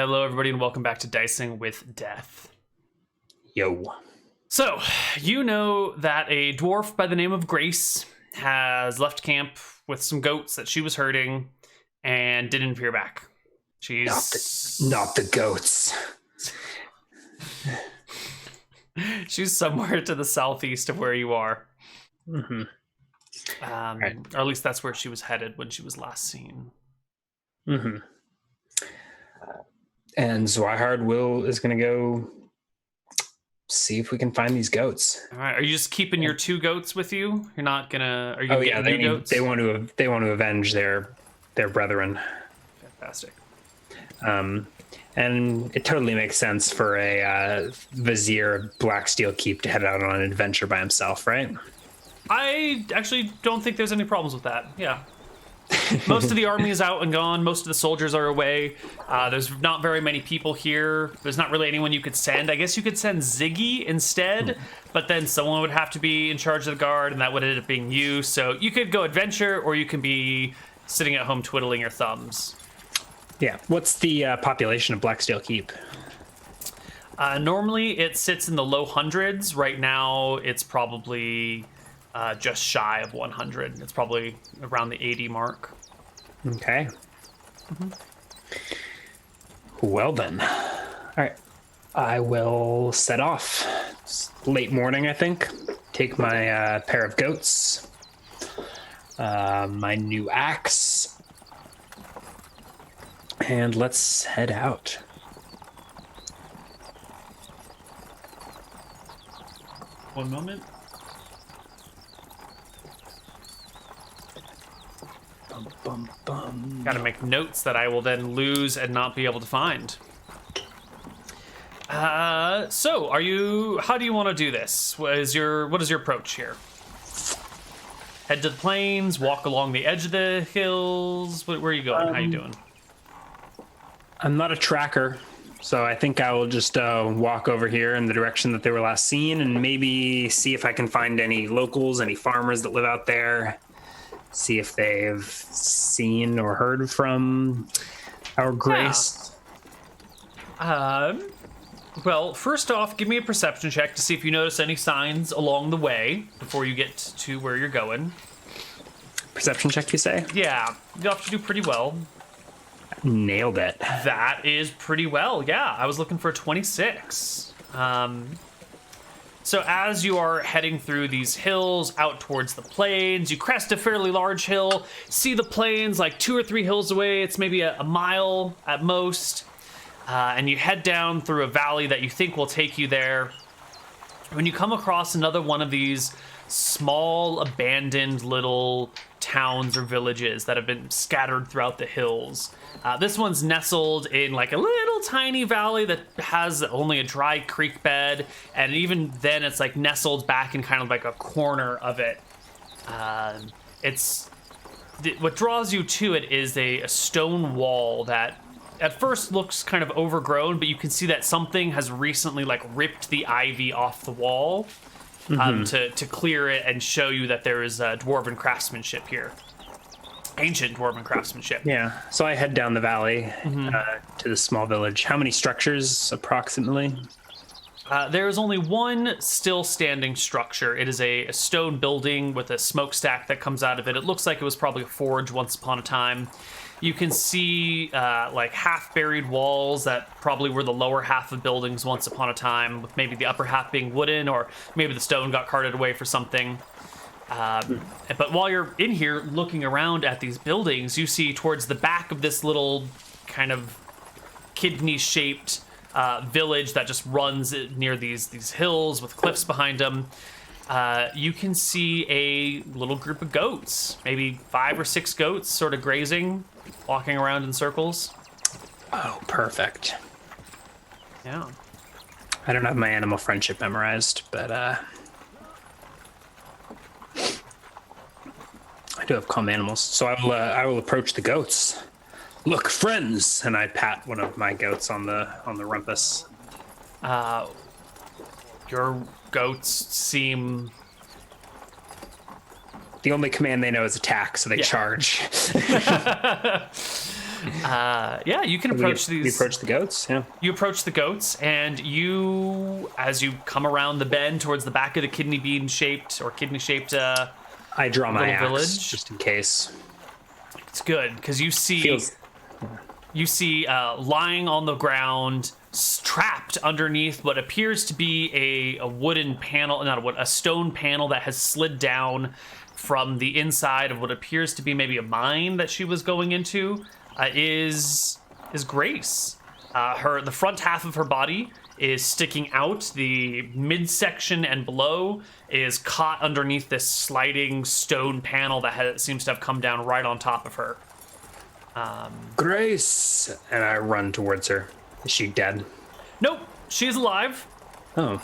Hello, everybody, and welcome back to Dicing with Death. Yo. So, you know that a dwarf by the name of Grace has left camp with some goats that she was herding and didn't appear back. Not the goats. She's somewhere to the southeast of where you are. Mm-hmm. Right. Or at least that's where she was headed when she was last seen. Mm-hmm. And Zwihard is going to go see if we can find these goats. All right. Are you just keeping your two goats with you? You're not gonna? Are you? Oh yeah, goats? They want to avenge their brethren. Fantastic. And it totally makes sense for a vizier of Blacksteel Keep to head out on an adventure by himself, right? I actually don't think there's any problems with that. Yeah. Most of the army is out and gone. Most of the soldiers are away. There's not very many people here. There's not really anyone you could send. I guess you could send Ziggy instead, but then someone would have to be in charge of the guard, and that would end up being you. So you could go adventure, or you can be sitting at home twiddling your thumbs. Yeah. What's the population of Blacksteel Keep? Normally it sits in the low hundreds. Right now it's probably just shy of 100. It's probably around the 80 mark. Okay. Mm-hmm. Well then. All right. I will set off. It's late morning, I think. Take my pair of goats, my new axe, and let's head out. One moment. Bum, bum. Gotta make notes that I will then lose and not be able to find. So how do you want to do this? What is your approach here? Head to the plains, walk along the edge of the hills. Where are you going? How are you doing? I'm not a tracker, so I think I will just walk over here in the direction that they were last seen and maybe see if I can find any locals, any farmers that live out there. See if they've seen or heard from our Grace. Yeah. Well, first off, give me a perception check to see if you notice any signs along the way before you get to where you're going. Perception check, you say? Yeah, you have to do pretty well. Nailed it. That is pretty well, yeah. I was looking for 26. So as you are heading through these hills out towards the plains, you crest a fairly large hill, see the plains like 2 or 3 hills away. It's maybe a mile at most. And you head down through a valley that you think will take you there. When you come across another one of these small, abandoned little towns or villages that have been scattered throughout the hills. This one's nestled in like a little tiny valley that has only a dry creek bed, and even then it's like nestled back in kind of like a corner of it. What draws you to it is a stone wall that at first looks kind of overgrown, but you can see that something has recently like ripped the ivy off the wall. To clear it and show you that there is dwarven craftsmanship here. Ancient dwarven craftsmanship. Yeah, so I head down the valley to the small village. How many structures, approximately? There is only one still standing structure. It is a stone building with a smokestack that comes out of it. It looks like it was probably a forge once upon a time. You can see like half-buried walls that probably were the lower half of buildings once upon a time, with maybe the upper half being wooden, or maybe the stone got carted away for something. But while you're in here looking around at these buildings, you see towards the back of this little kind of kidney-shaped village that just runs near these hills with cliffs behind them. You can see a little group of goats, maybe 5 or 6 goats sort of grazing, walking around in circles. Oh, perfect. Yeah. I don't have my animal friendship memorized, but I do have calm animals, so I will approach the goats. Look, friends, and I pat one of my goats on the rumpus. Your goats seem... The only command they know is attack, so they charge. Yeah, you can approach We these. approach the goats. Yeah. You approach the goats, and as you come around the bend towards the back of the kidney-shaped I draw my little axe village. just in case. It's good because you see Feels. lying on the ground, trapped underneath what appears to be a wooden panel, not a wood, a stone panel that has slid down from the inside of what appears to be maybe a mine that she was going into. Is Grace. The front half of her body is sticking out. The midsection and below is caught underneath this sliding stone panel that seems to have come down right on top of her. Grace, and I run towards her. Is she dead? Nope, she's alive. Oh.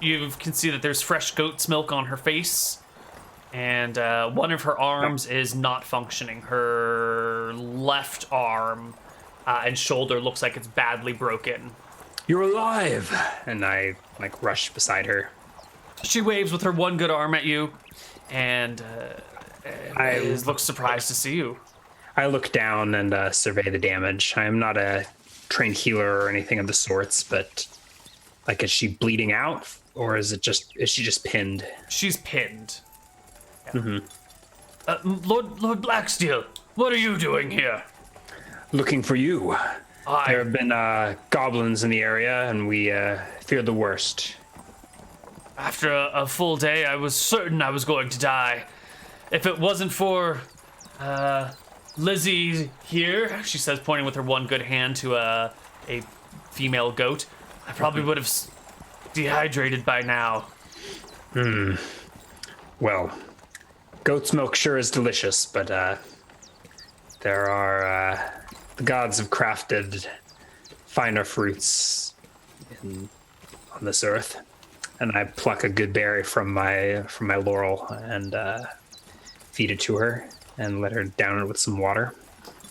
You can see that there's fresh goat's milk on her face, and one of her arms is not functioning. Her left arm and shoulder looks like it's badly broken. You're alive! And I rush beside her. She waves with her one good arm at you, and looks surprised to see you. I look down and survey the damage. I am not a trained healer or anything of the sorts, but is she bleeding out, or is she just pinned? She's pinned. Yeah. Lord Blacksteel, what are you doing here? Looking for you. There have been goblins in the area, and we fear the worst. After a full day, I was certain I was going to die. If it wasn't for Lizzie here, she says, pointing with her one good hand to a female goat, I probably would have dehydrated by now. Well, goat's milk sure is delicious, but there are the gods have crafted finer fruits on this earth, and I pluck a good berry from my laurel and feed it to her and let her down it with some water.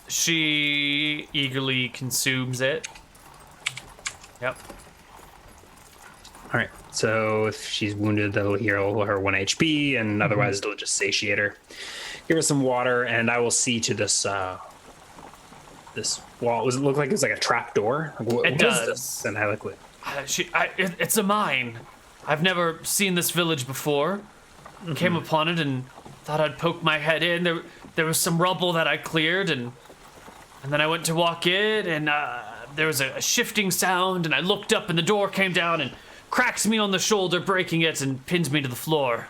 She eagerly consumes it. Yep. All right. So if she's wounded, that'll heal her 1 HP, and otherwise it'll just satiate her. Give her some water, and I will see to this this wall. Does it look like it's like a trap door? It does. And I look what? It's a mine. I've never seen this village before. Came upon it and thought I'd poke my head in. There was some rubble that I cleared, and then I went to walk in, and there was a shifting sound, and I looked up, and the door came down and cracks me on the shoulder, breaking it, and pins me to the floor.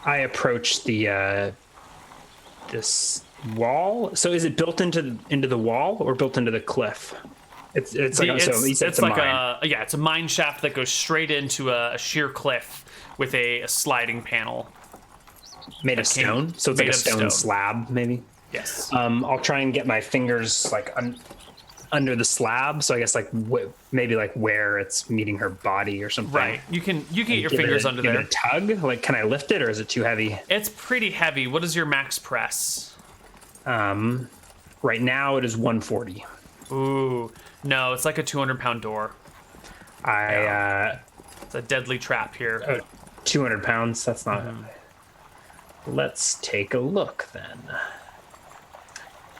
I approach the this wall. So is it built into the wall or built into the cliff? It's a mine shaft that goes straight into a sheer cliff with a sliding panel. Made of stone? So it's like a stone slab, maybe? Yes. I'll try and get my fingers under the slab, so I guess maybe where it's meeting her body or something. Right. You can get your fingers under there. Give it a tug? Can I lift it, or is it too heavy? It's pretty heavy. What is your max press? Right now it is 140. Ooh. No, it's like a 200-pound door. It's a deadly trap here. 200 pounds? That's not... Let's take a look, then.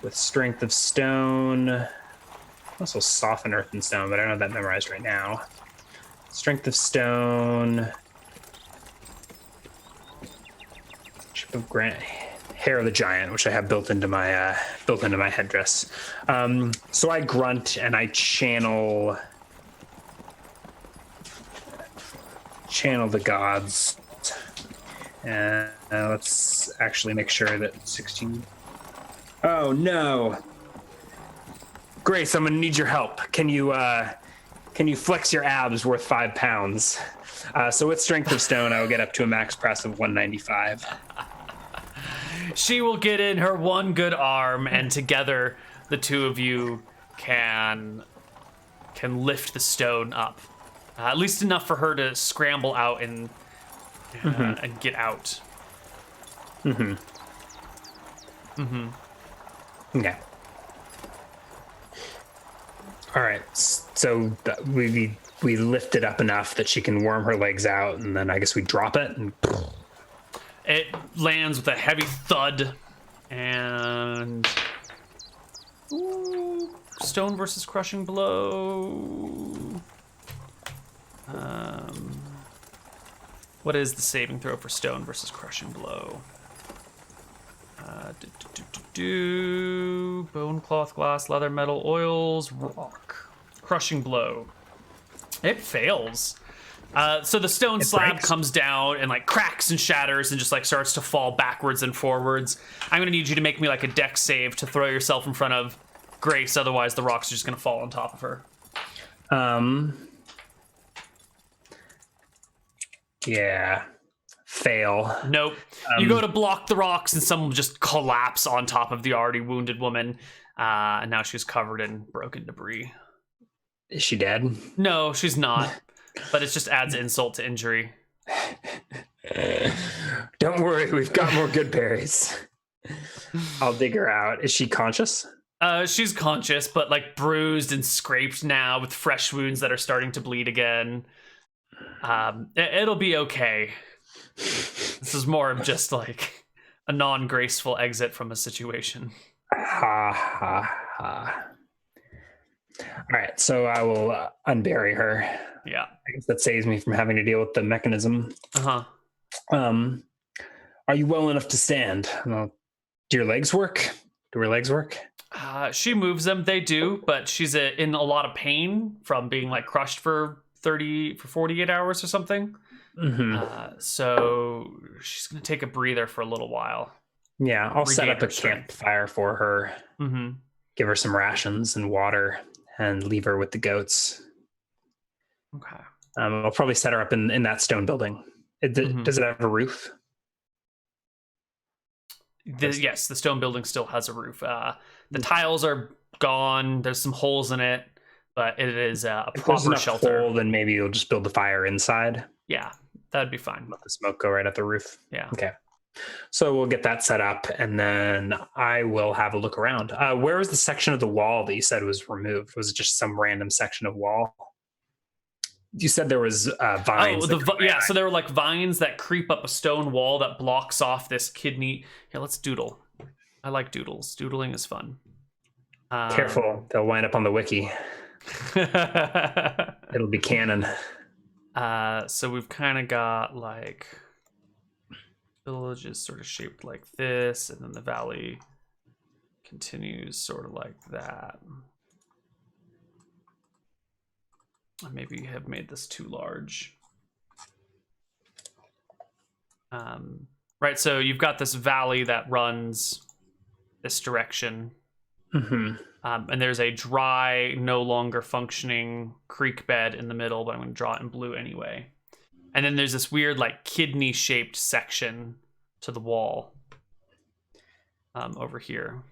With strength of stone... Also soften earth and stone, but I don't have that memorized right now. Strength of stone... Chip of granite... Hair of the giant, which I have built into my headdress. So I grunt and I channel the gods. And let's actually make sure that 16. Oh no, Grace, I'm gonna need your help. Can you flex your abs worth 5 pounds? So with strength of stone, I will get up to a max press of 195. She will get in her one good arm, and together the two of you can lift the stone up, at least enough for her to scramble out and get out. Okay. All right. So we lift it up enough that she can worm her legs out, and then I guess we drop it and. It lands with a heavy thud, and Ooh, stone versus crushing blow. What is the saving throw for stone versus crushing blow? Bone, cloth, glass, leather, metal, oils, rock. Crushing blow. It fails. So the stone slab breaks. comes down and like cracks and shatters and just like starts to fall backwards and forwards. I'm gonna need you to make me like a dex save to throw yourself in front of Grace, otherwise the rocks are just gonna fall on top of her. Yeah. Fail. Nope. You go to block the rocks and some will just collapse on top of the already wounded woman. And now she's covered in broken debris. Is she dead? No, she's not. But it just adds insult to injury. Don't worry, we've got more good berries. I'll dig her out. Is she conscious? She's conscious, but like bruised and scraped now with fresh wounds that are starting to bleed again. It'll be okay. This is more of just like a non-graceful exit from a situation. Ha ha ha. All right, so I will unbury her. Yeah. I guess that saves me from having to deal with the mechanism. Uh-huh. Are you well enough to stand? Do your legs work? Do her legs work? She moves them. They do, but she's in a lot of pain from being like crushed for 48 hours or something. Mm-hmm. So she's gonna take a breather for a little while. Yeah, I'll set up a strength. campfire for her. Mm-hmm. Give her some rations and water, and leave her with the goats. Okay. I'll probably set her up in that stone building. Does it have a roof? Yes, the stone building still has a roof. The tiles are gone. There's some holes in it, but it is a If there's proper enough shelter. hole, then maybe you'll just build the fire inside. Yeah, that'd be fine. Let the smoke go right at the roof. Yeah. Okay. So we'll get that set up, and then I will have a look around. Where was the section of the wall that you said was removed? Was it just some random section of wall? You said there was vines. Yeah. So there were like vines that creep up a stone wall that blocks off this kidney. Here, let's doodle. I like doodles. Doodling is fun. Careful, they'll wind up on the wiki. It'll be canon. So we've kind of got like villages sort of shaped like this, and then the valley continues sort of like that. I maybe have made this too large. Right, so you've got this valley that runs this direction. Mm-hmm. And there's a dry, no longer functioning creek bed in the middle, but I'm going to draw it in blue anyway. And then there's this weird, like, kidney-shaped section to the wall over here.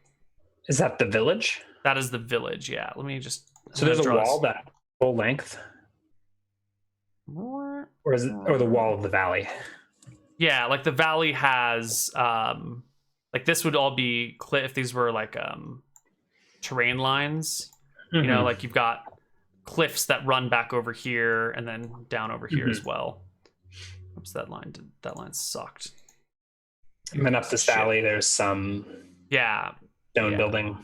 Is that the village? That is the village, yeah. Let me just... So there's a wall that full length? Or the wall of the valley? Yeah, like the valley has... like, this would all be... If these were, like, terrain lines. Mm-hmm. You know, like, you've got cliffs that run back over here and then down over here as well. Oops, that line sucked. And then up this valley, there's some stone building.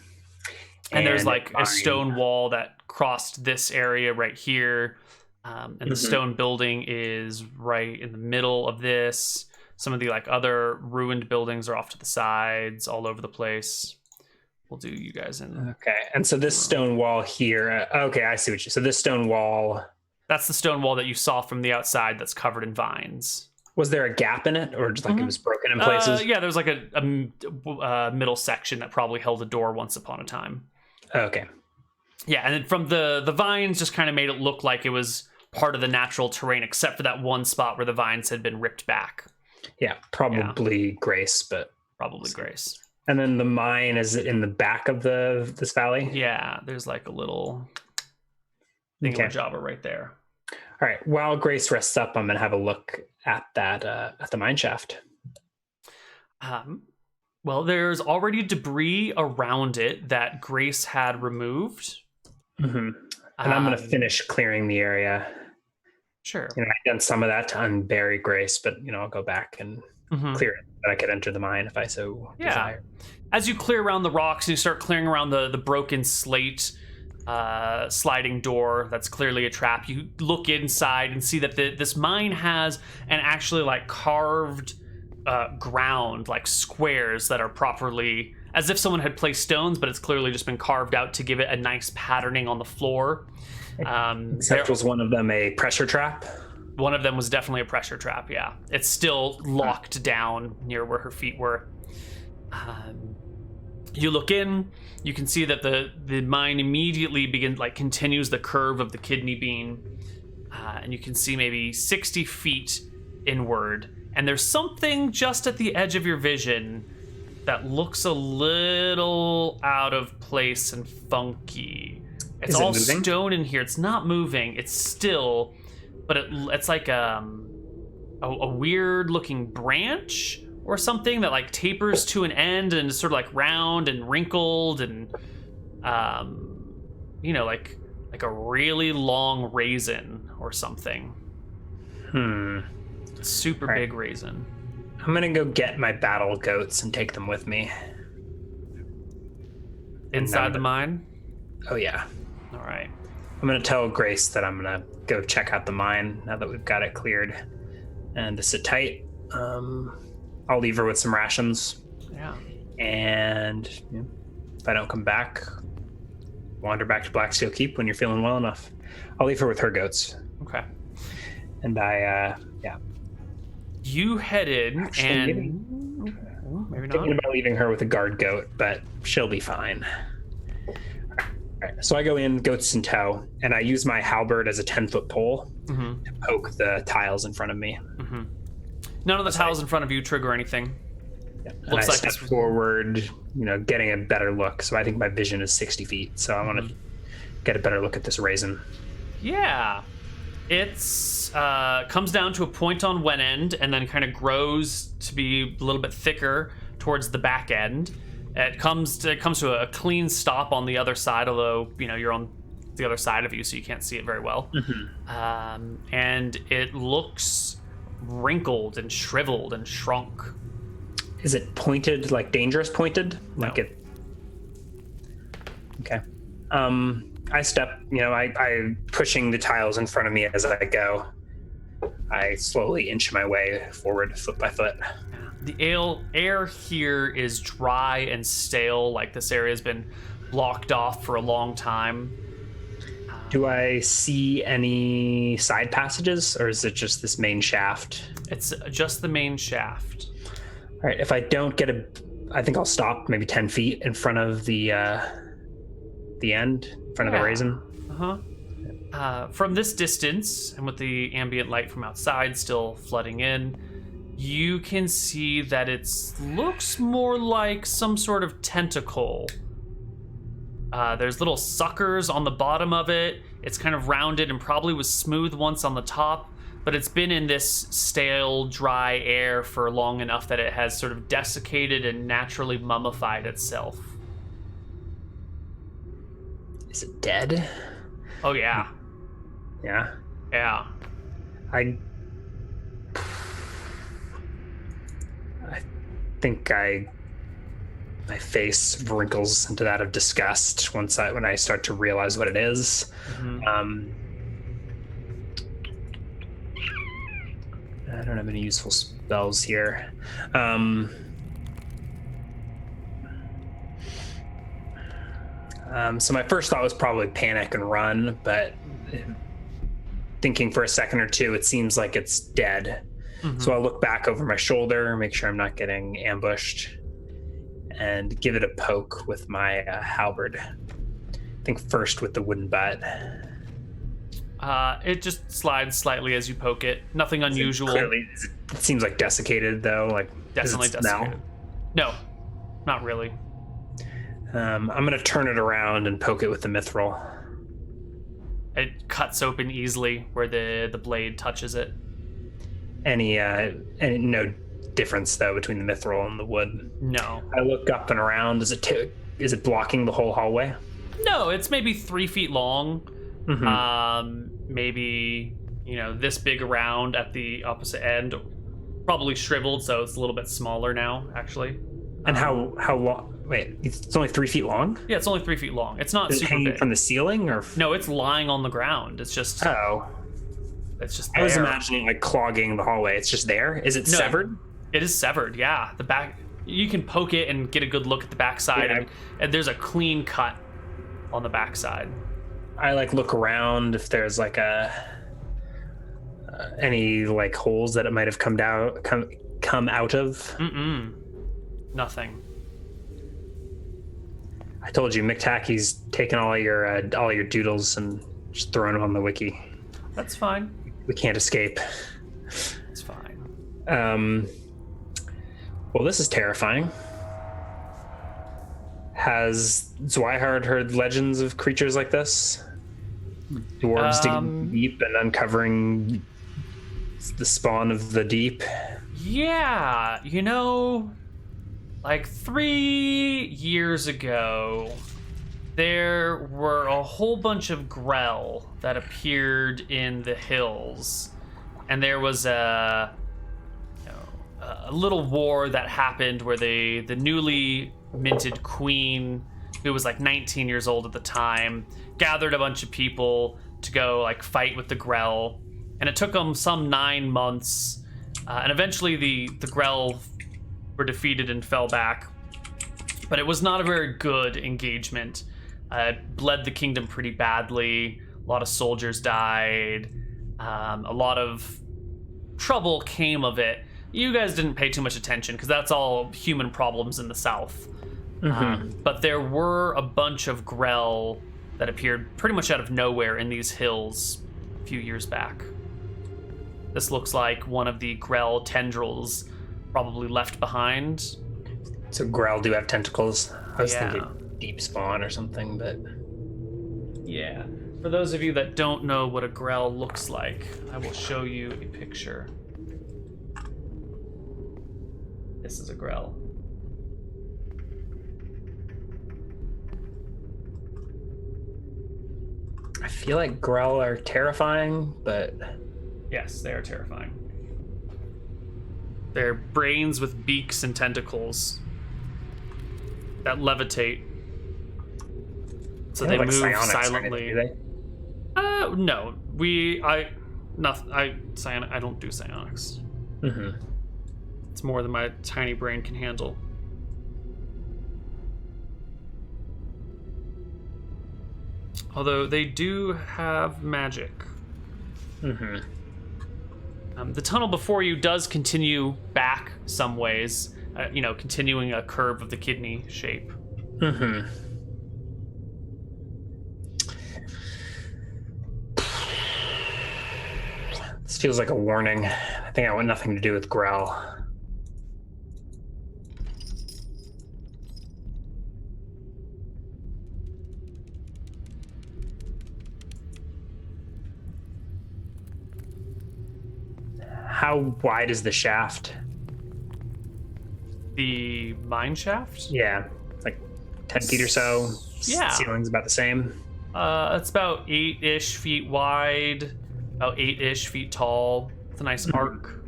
And there's like a stone wall that crossed this area right here. And the stone building is right in the middle of this. Some of the like other ruined buildings are off to the sides, all over the place. We'll do you guys in. Okay. And so this stone wall here. Okay, I see what you. So this stone wall. That's the stone wall that you saw from the outside that's covered in vines. Was there a gap in it, or just like it was broken in places? Yeah, there's like a middle section that probably held a door once upon a time. Okay. Yeah, and then from the vines just kind of made it look like it was part of the natural terrain, except for that one spot where the vines had been ripped back. Yeah, probably Grace, but probably Grace. And then the mine is in the back of this valley. Yeah, there's like a little thingamajabber right there. All right. While Grace rests up, I'm gonna have a look at that at the mine shaft. Well, there's already debris around it that Grace had removed. Mm-hmm. And I'm gonna finish clearing the area. Sure. I've done some of that to unbury Grace, but I'll go back and clear it. that I could enter the mine if I so desire. As you clear around the rocks, you start clearing around the broken slate sliding door that's clearly a trap. You look inside and see that this mine has an actually like carved ground, like squares that are properly, as if someone had placed stones, but it's clearly just been carved out to give it a nice patterning on the floor. Except was one of them a pressure trap? One of them was definitely a pressure trap, yeah. It's still locked down near where her feet were. You look in, you can see that the mine immediately continues the curve of the kidney bean. And you can see maybe 60 feet inward. And there's something just at the edge of your vision that looks a little out of place and funky. It's all stone in here. It's not moving. It's still, but it's like a weird looking branch or something that like tapers to an end and is sort of like round and wrinkled and like a really long raisin or something. Super big raisin. I'm gonna go get my battle goats and take them with me. Inside the mine? Oh yeah. All right. I'm gonna tell Grace that I'm gonna go check out the mine now that we've got it cleared, and to sit tight. I'll leave her with some rations. Yeah. And if I don't come back, wander back to Blacksteel Keep when you're feeling well enough. I'll leave her with her goats. Okay. And you headed maybe not. Thinking about leaving her with a guard goat, but she'll be fine. All right. So I go in, goats in tow, and I use my halberd as a 10-foot pole to poke the tiles in front of me. None of the tiles in front of you trigger anything. Yeah. Looks like step forward, getting a better look. So I think my vision is 60 feet. So I want to get a better look at this raisin. Yeah. It's comes down to a point on one end and then kind of grows to be a little bit thicker towards the back end. It comes to a clean stop on the other side, although you're on the other side of you, so you can't see it very well. And it looks wrinkled and shriveled and shrunk. Is it pointed, like dangerous pointed? No. Like it? Okay. I step, I pushing the tiles in front of me as I go. I slowly inch my way forward, foot by foot. The air here is dry and stale, like this area has been blocked off for a long time. Do I see any side passages, or is it just this main shaft? It's just the main shaft. All right, if I don't get I think I'll stop maybe 10 feet in front of the end, in front of the raisin. From this distance, and with the ambient light from outside still flooding in, you can see that it looks more like some sort of tentacle. There's little suckers on the bottom of it. It's kind of rounded and probably was smooth once on the top, but it's been in this stale, dry air for long enough that it has sort of desiccated and naturally mummified itself. Is it dead? Oh, yeah. Yeah? Yeah. I think my face wrinkles into that of disgust when I start to realize what it is. I don't have any useful spells here. So my first thought was probably panic and run, but thinking for a second or two, it seems like it's dead. So I'll look back over my shoulder, make sure I'm not getting ambushed, and give it a poke with my halberd. I think first with the wooden butt. It just slides slightly as you poke it. Nothing unusual. It seems like desiccated, though. Like definitely desiccated. No, not really. I'm going to turn it around and poke it with the mithril. It cuts open easily where the blade touches it. Any no difference though between the mithril and the wood? No. I look up and around. Is it blocking the whole hallway? No, it's maybe 3 feet long. Maybe this big around at the opposite end, probably shriveled, so it's a little bit smaller now, actually. And how long? Wait, it's only 3 feet long? Yeah, it's only 3 feet long. It's not Is it super hanging big. from the ceiling or? No, it's lying on the ground. It's just Oh, there. I was imagining like clogging the hallway. It's just there. Is it severed? It is severed. Yeah, the back. You can poke it and get a good look at the backside, Yeah. and there's a clean cut on the backside. I like look around if there's like any like holes that it might have come out of. Nothing. I told you, McTacky's taken all your doodles and just throwing them on the wiki. That's fine. We can't escape. It's fine. Well, this is terrifying. Has Zweihaard heard legends of creatures like this? Dwarves digging deep and uncovering the spawn of the deep? Yeah, like 3 years ago, there were a whole bunch of Grell that appeared in the hills, and there was a little war that happened where the newly minted queen, who was like 19 years old at the time, gathered a bunch of people to go like fight with the Grell, and it took them some 9 months, and eventually the Grell were defeated and fell back, but it was not a very good engagement. It bled the kingdom pretty badly. A lot of soldiers died. A lot of trouble came of it. You guys didn't pay too much attention because that's all human problems in the south. But there were a bunch of Grell that appeared pretty much out of nowhere in these hills a few years back. This looks like one of the Grell tendrils probably left behind. So Grell do have tentacles. I was Yeah. thinking deep spawn or something, but Yeah. For those of you that don't know what a Grell looks like, I will show you a picture. This is a Grell. I feel like Grell are terrifying, but Yes, they are terrifying. They're brains with beaks and tentacles that levitate. So they like move psionics or anything, silently. do they? No. I don't do psionics. It's more than my tiny brain can handle. Although they do have magic. The tunnel before you does continue back some ways, continuing a curve of the kidney shape. This feels like a warning. I think I want nothing to do with Grell. How wide is the shaft? The mine shaft? Yeah, like 10 feet or so. Yeah. Ceiling's about the same. It's about 8-ish feet wide, about 8-ish feet tall. It's a nice arc.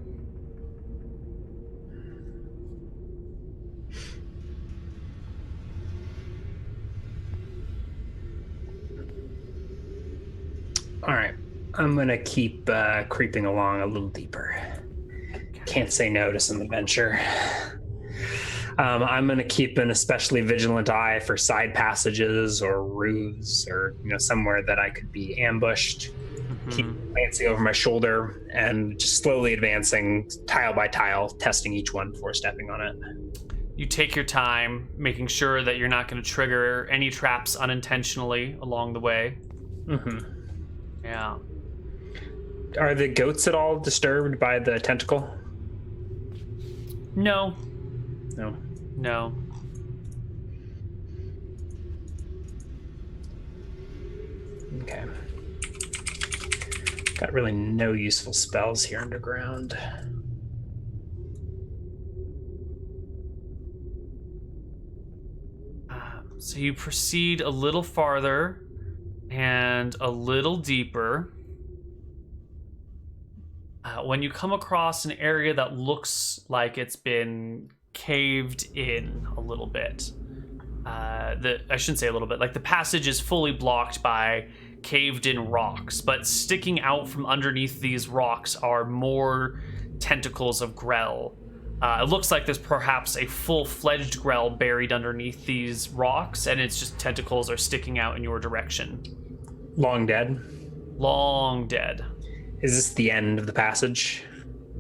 All right, I'm gonna keep creeping along a little deeper. Can't say no to some adventure. I'm gonna keep an especially vigilant eye for side passages or roofs or somewhere that I could be ambushed. Keep glancing over my shoulder and just slowly advancing tile by tile, testing each one before stepping on it. You take your time, making sure that you're not going to trigger any traps unintentionally along the way. Yeah. Are the goats at all disturbed by the tentacle? No. No. No. Okay. Got really no useful spells here underground. So you proceed a little farther and a little deeper. when you come across an area that looks like it's been caved in a little bit. I shouldn't say a little bit, like the passage is fully blocked by caved in rocks, but sticking out from underneath these rocks are more tentacles of Grell. It looks like there's perhaps a full-fledged Grell buried underneath these rocks, and it's just tentacles are sticking out in your direction. Long dead? Long dead. Is this the end of the passage?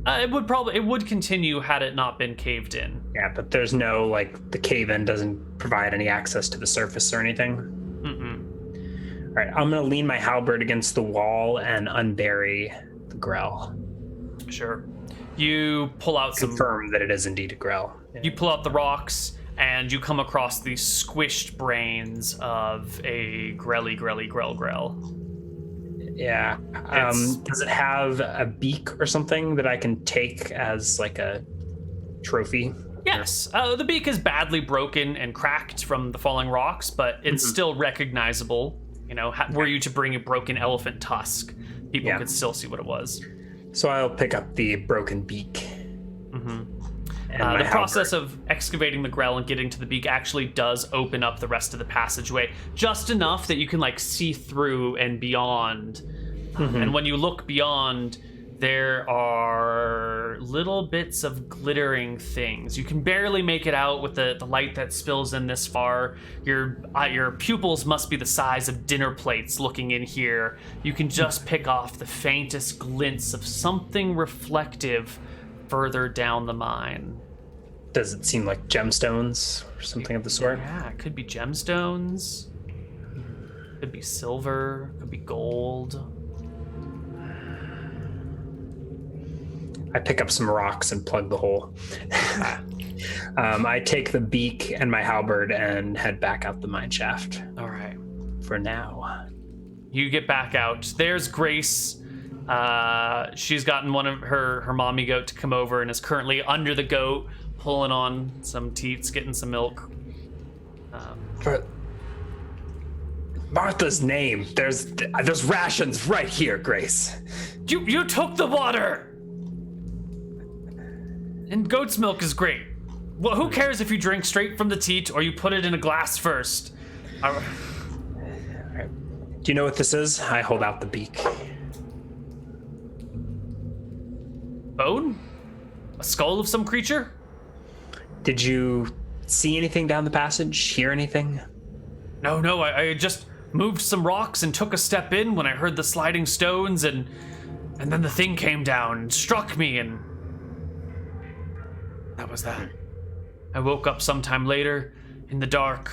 It would continue had it not been caved in. Yeah, but there's no, like, the cave-in doesn't provide any access to the surface or anything? Mm-mm. All right, I'm going to lean my halberd against the wall and unbury the Grell. Sure. You pull out Confirm that it is indeed a Grell. Yeah. You pull out the rocks, and you come across the squished brains of a grell. Yeah. Does it have a beak or something that I can take as like a trophy? Yes. The beak is badly broken and cracked from the falling rocks, but it's still recognizable. You know, were you to bring a broken elephant tusk, people could still see what it was. So I'll pick up the broken beak. The process of excavating the grell and getting to the beak actually does open up the rest of the passageway, just enough that you can like see through and beyond. And when you look beyond, there are little bits of glittering things. You can barely make it out with the light that spills in this far. Your pupils must be the size of dinner plates looking in here. You can just pick off the faintest glints of something reflective further down the mine. Does it seem like gemstones or something of the sort? Yeah, it could be gemstones. Could be silver. Could be gold. I pick up some rocks and plug the hole. I take the beak and my halberd and head back out the mine shaft. All right. For now. You get back out. There's Grace. She's gotten one of her mommy goat to come over and is currently under the goat, pulling on some teats, getting some milk. But Martha's name. There's rations right here, Grace. You took the water. And goat's milk is great. Well, who cares if you drink straight from the teat or you put it in a glass first? Do you know what this is? I hold out the beak. Bone? A skull of some creature? Did you see anything down the passage? Hear anything? No, I just moved some rocks and took a step in when I heard the sliding stones and then the thing came down and struck me and that was that. I woke up sometime later in the dark,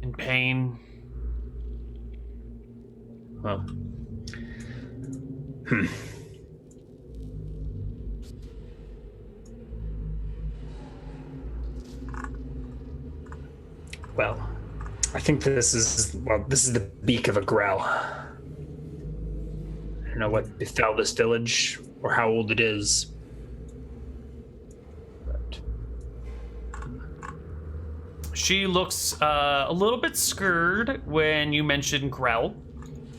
in pain. Well. Well, I think this is the beak of a grell. I don't know what befell this village or how old it is. But she looks a little bit scared when you mention Grell.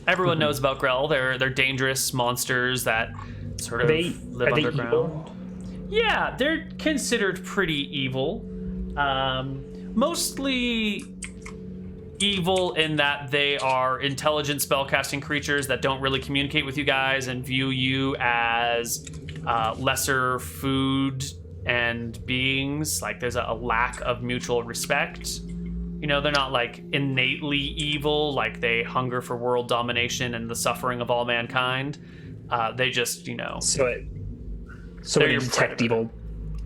Everyone knows about Grell. They're dangerous monsters that sort of live underground. Evil? Yeah, they're considered pretty evil. Mostly evil in that they are intelligent spellcasting creatures that don't really communicate with you guys and view you as lesser food and beings. Like there's a lack of mutual respect. You know, they're not like innately evil, like they hunger for world domination and the suffering of all mankind. They just, you know. So would a detect evil?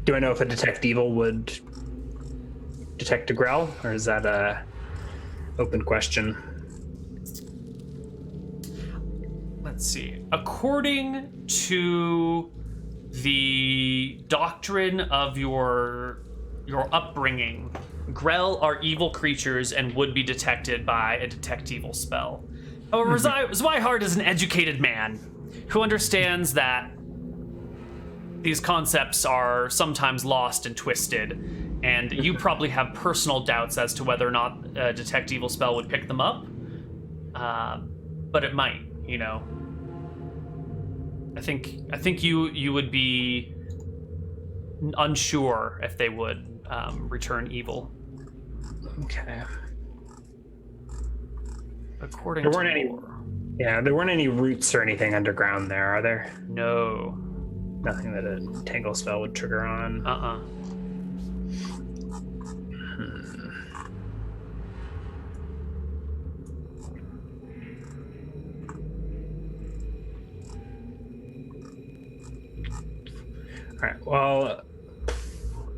Do I know if a detect evil would detect a growl, or is that a open question? Let's see. According to the doctrine of your upbringing, Grell are evil creatures and would be detected by a detect evil spell. However, Zweihardt is an educated man who understands that these concepts are sometimes lost and twisted, and you probably have personal doubts as to whether or not a detect evil spell would pick them up, but it might, you know. I think you would be unsure if they would return evil. Okay. According There to weren't any. lore. Yeah, there weren't any roots or anything underground there, are there? No. Nothing that a tangle spell would trigger on. All right. Well,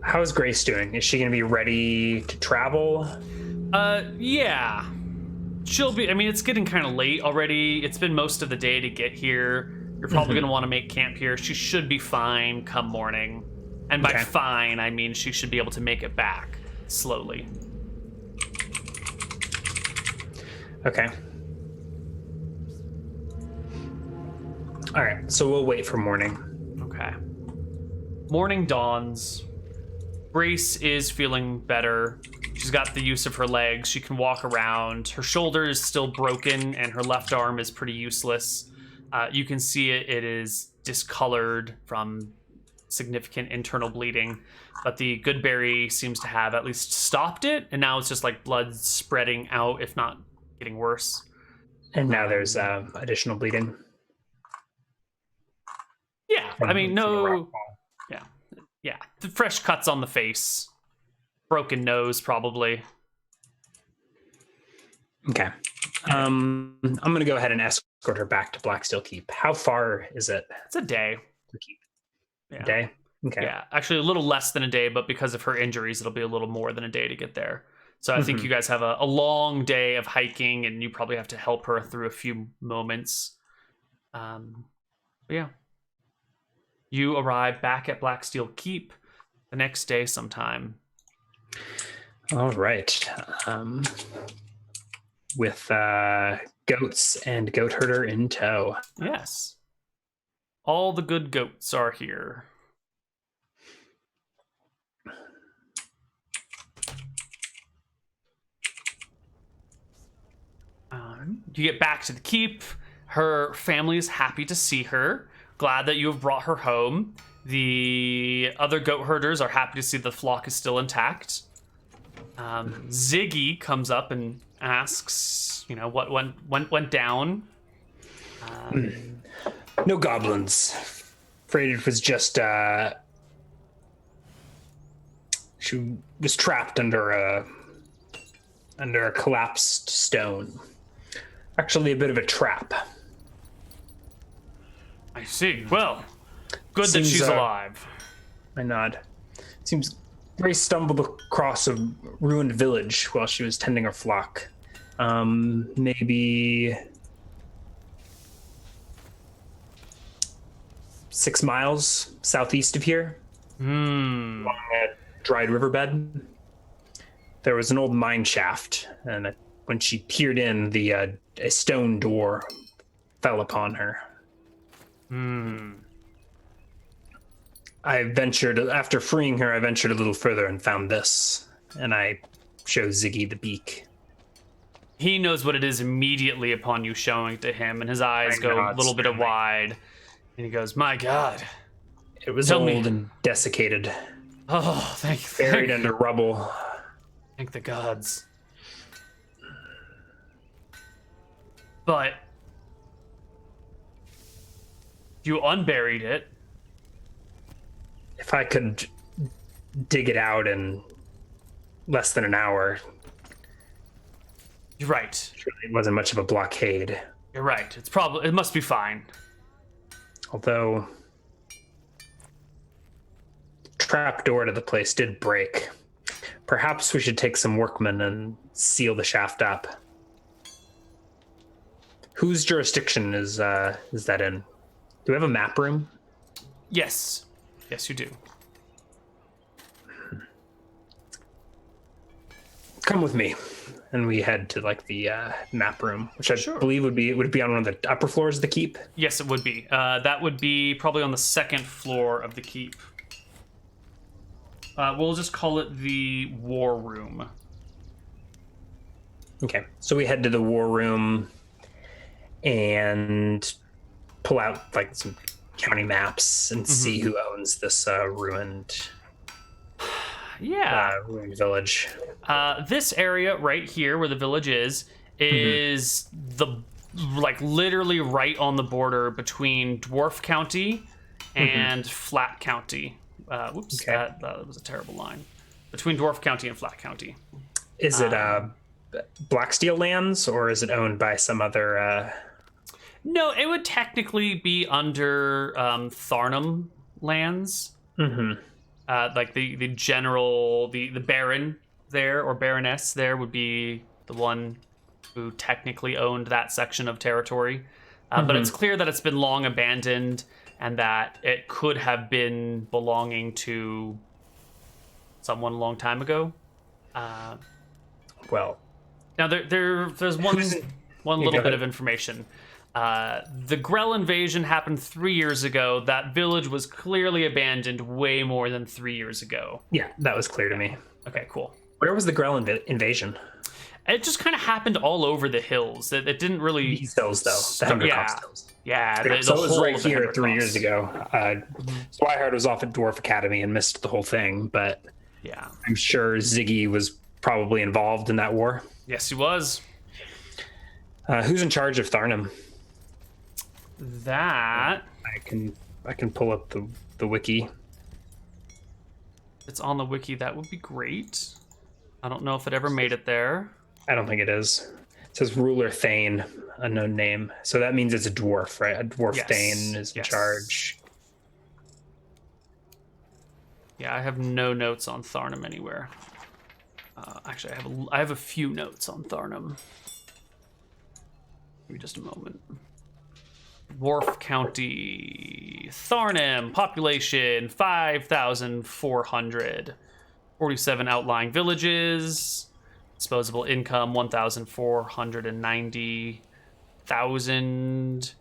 how's Grace doing? Is she going to be ready to travel? Yeah. She'll be. I mean, it's getting kind of late already. It's been most of the day to get here. You're probably going to want to make camp here. She should be fine come morning. And by fine, I mean she should be able to make it back slowly. Okay. All right. So we'll wait for morning. Okay. Morning dawns. Grace is feeling better. She's got the use of her legs. She can walk around. Her shoulder is still broken, and her left arm is pretty useless. You can see it is discolored from significant internal bleeding, but the good berry seems to have at least stopped it, and now it's just like blood spreading out, if not getting worse. And now there's additional bleeding. Yeah, I mean, no... Yeah, the fresh cuts on the face. Broken nose, probably. Okay. I'm going to go ahead and escort her back to Blacksteel Keep. How far is it? It's a day. To keep? Yeah. A day? Okay. Yeah, actually a little less than a day, but because of her injuries, it'll be a little more than a day to get there. So I think you guys have a long day of hiking, and you probably have to help her through a few moments. But yeah. You arrive back at Blacksteel Keep the next day sometime. All right. With goats and goat herder in tow. Yes. All the good goats are here. You get back to the keep. Her family is happy to see her. Glad that you have brought her home. The other goat herders are happy to see the flock is still intact. Ziggy comes up and asks, what went down. No goblins. Afraid it was just she was trapped under a collapsed stone. Actually, a bit of a trap. I see. Well, good that she's alive. I nod. Seems Grace stumbled across a ruined village while she was tending her flock. Maybe 6 miles southeast of here. Along a dried riverbed. There was an old mine shaft, and when she peered in, a stone door fell upon her. After freeing her, I ventured a little further and found this. And I show Ziggy the beak. He knows what it is immediately upon you showing it to him, and his eyes go a little bit wide. And he goes, "My God." It was old and desiccated. Oh, buried under rubble. Thank the gods. But you unburied it. If I could dig it out in less than an hour. You're right. It wasn't much of a blockade. You're right. It must be fine. Although the trap door to the place did break. Perhaps we should take some workmen and seal the shaft up. Whose jurisdiction is that in? Do we have a map room? Yes. Yes, you do. Come with me, and we head to the map room, which I believe would it be on one of the upper floors of the keep? Yes, it would be. That would be probably on the second floor of the keep. We'll just call it the war room. Okay, so we head to the war room and pull out some county maps and see who owns this ruined Yeah. ruined village. This area right here where the village is the like literally right on the border between Dwarf County and Flat County. Whoops, Okay. that was a terrible line. Between Dwarf County and Flat County. Is it Blacksteel lands, or is it owned by some other? No, it would technically be under Tharnum lands. Like the general, the Baron there, or Baroness there, would be the one who technically owned that section of territory. But it's clear that it's been long abandoned and that it could have been belonging to someone a long time ago. Well, Now there's one little bit of information. The Grell invasion happened 3 years ago. That village was clearly abandoned way more than 3 years ago. yeah, that was clear to me. Okay, cool. Where was the Grell invasion? It just kind of happened all over the hills. It didn't really. These hills, though. The Hendrikoff hills. Yeah, So it was whole right of the here 3 years Hendrikoffs. ago. Swihard was off at Dwarf Academy and missed the whole thing, but Yeah. I'm sure Ziggy was probably involved in that war. Yes, he was. Who's in charge of Tharnum? That I can pull up the wiki. it's on the wiki. That would be great. I don't know if it ever made it there. I don't think it is. It says ruler Thane, unknown name. So that means it's a dwarf, right? A dwarf Yes. Thane is in charge. Yeah, I have no notes on Tharnum anywhere. Actually, I have a few notes on Tharnum. Give me just a moment. Dwarf County, Tharnum, population 5,400, 47 outlying villages, disposable income 1,490,000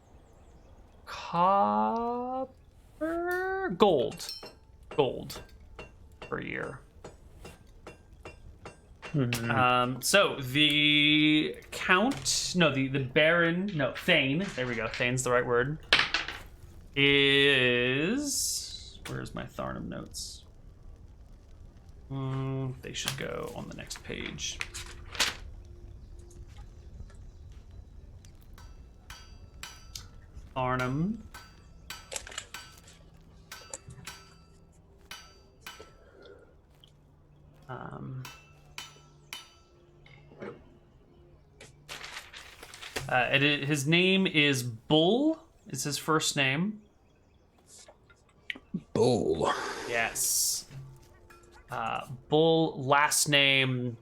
copper, gold per year. So the Thane, there we go, Thane's the right word, is, where's my Tharnum notes? They should go on the next page. Tharnum. His name is Bull. Is his first name? Bull. Yes. Bull. Last name.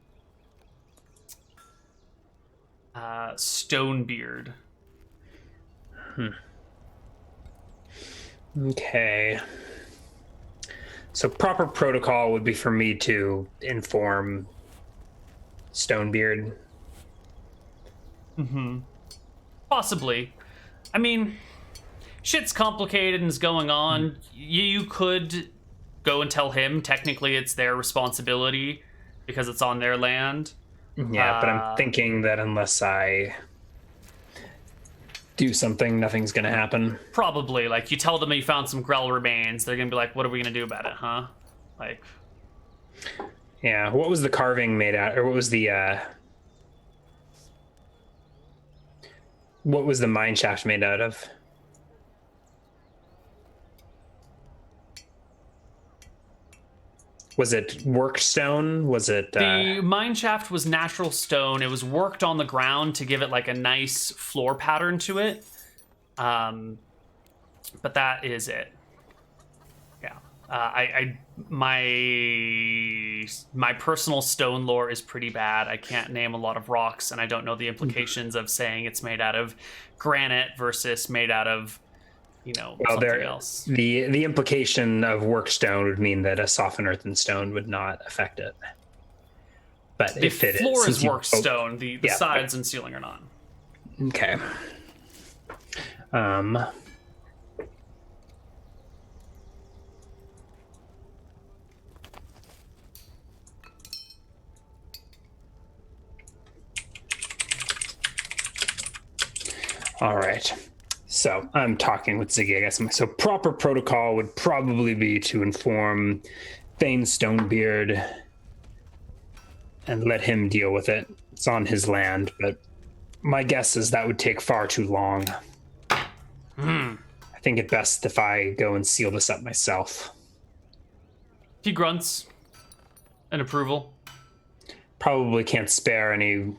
Stonebeard. Okay. So proper protocol would be for me to inform Stonebeard. Possibly. I mean, shit's complicated and is going on. You could go and tell him. Technically, it's their responsibility because it's on their land. Yeah, but I'm thinking that unless I do something, nothing's gonna happen. Probably. Like, you tell them you found some Grell remains, they're gonna be like, what are we gonna do about it, huh? Like... Yeah, what was the carving made out, or what was the mine shaft made out of? Was it worked stone? Was it... The mine shaft was natural stone. It was worked on the ground to give it, like, a nice floor pattern to it. But that is it. Yeah. My personal stone lore is pretty bad. I can't name a lot of rocks, and I don't know the implications of saying it's made out of granite versus made out of, something else. The implication of work stone would mean that a softened earthen stone would not affect it. But The if it floor is is worked stone. The sides and ceiling are not. Okay. All right. So I'm talking with Ziggy, I guess. So proper protocol would probably be to inform Thane Stonebeard and let him deal with it. It's on his land, but my guess is that would take far too long. I think it best if I go and seal this up myself. He grunts an approval. Probably can't spare any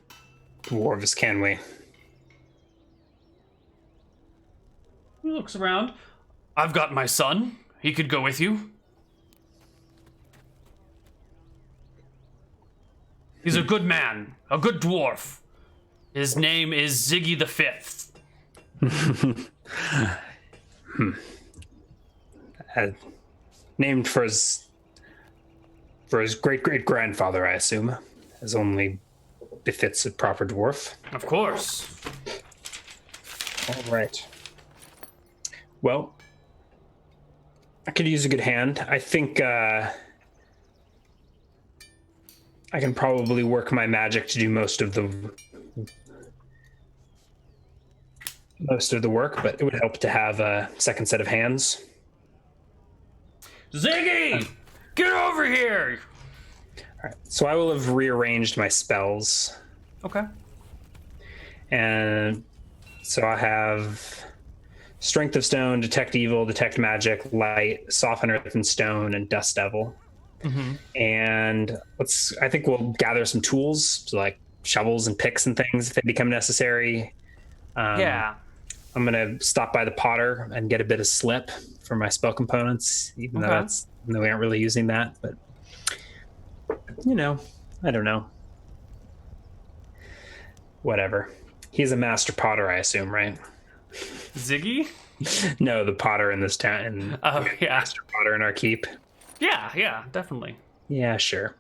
dwarves, can we? He looks around. I've got my son. He could go with you. He's a good man, a good dwarf. His name is Ziggy the Fifth. Named for his great great grandfather, I assume, as only befits a proper dwarf. Of course. All right. Well, I could use a good hand. I think I can probably work my magic to do most of the work, but it would help to have a second set of hands. Ziggy! Get over here! All right. So I will have rearranged my spells. Okay. And so I have Strength of Stone, Detect Evil, Detect Magic, Light, Soften Earth and Stone, and Dust Devil. Mm-hmm. And I think we'll gather some tools, so like shovels and picks and things if they become necessary. Yeah. I'm going to stop by the Potter and get a bit of slip for my spell components, even though we aren't really using that. But, I don't know. Whatever. He's a master potter, I assume, right? Ziggy? No, the Potter in this town. Oh, yeah. Master Potter in our keep. Yeah, definitely. Yeah, sure.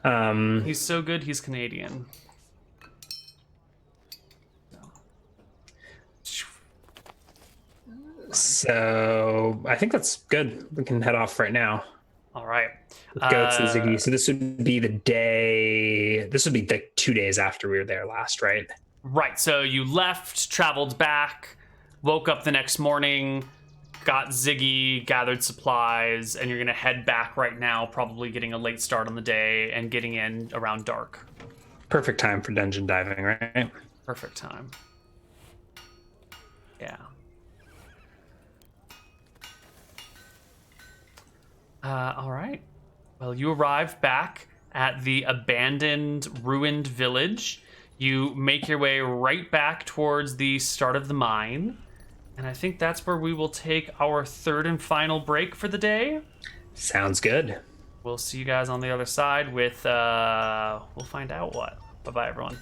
He's so good, he's Canadian. So I think that's good. We can head off right now. All right. With goats and Ziggy. So this would be like 2 days after we were there last, right? Right. So you left, traveled back, woke up the next morning, got Ziggy, gathered supplies, and you're going to head back right now, probably getting a late start on the day and getting in around dark. Perfect time for dungeon diving, right? Perfect time. Yeah. All right. Well, you arrive back at the abandoned, ruined village. You make your way right back towards the start of the mine. And I think that's where we will take our third and final break for the day. Sounds good. We'll see you guys on the other side with, we'll find out what. Bye-bye, everyone.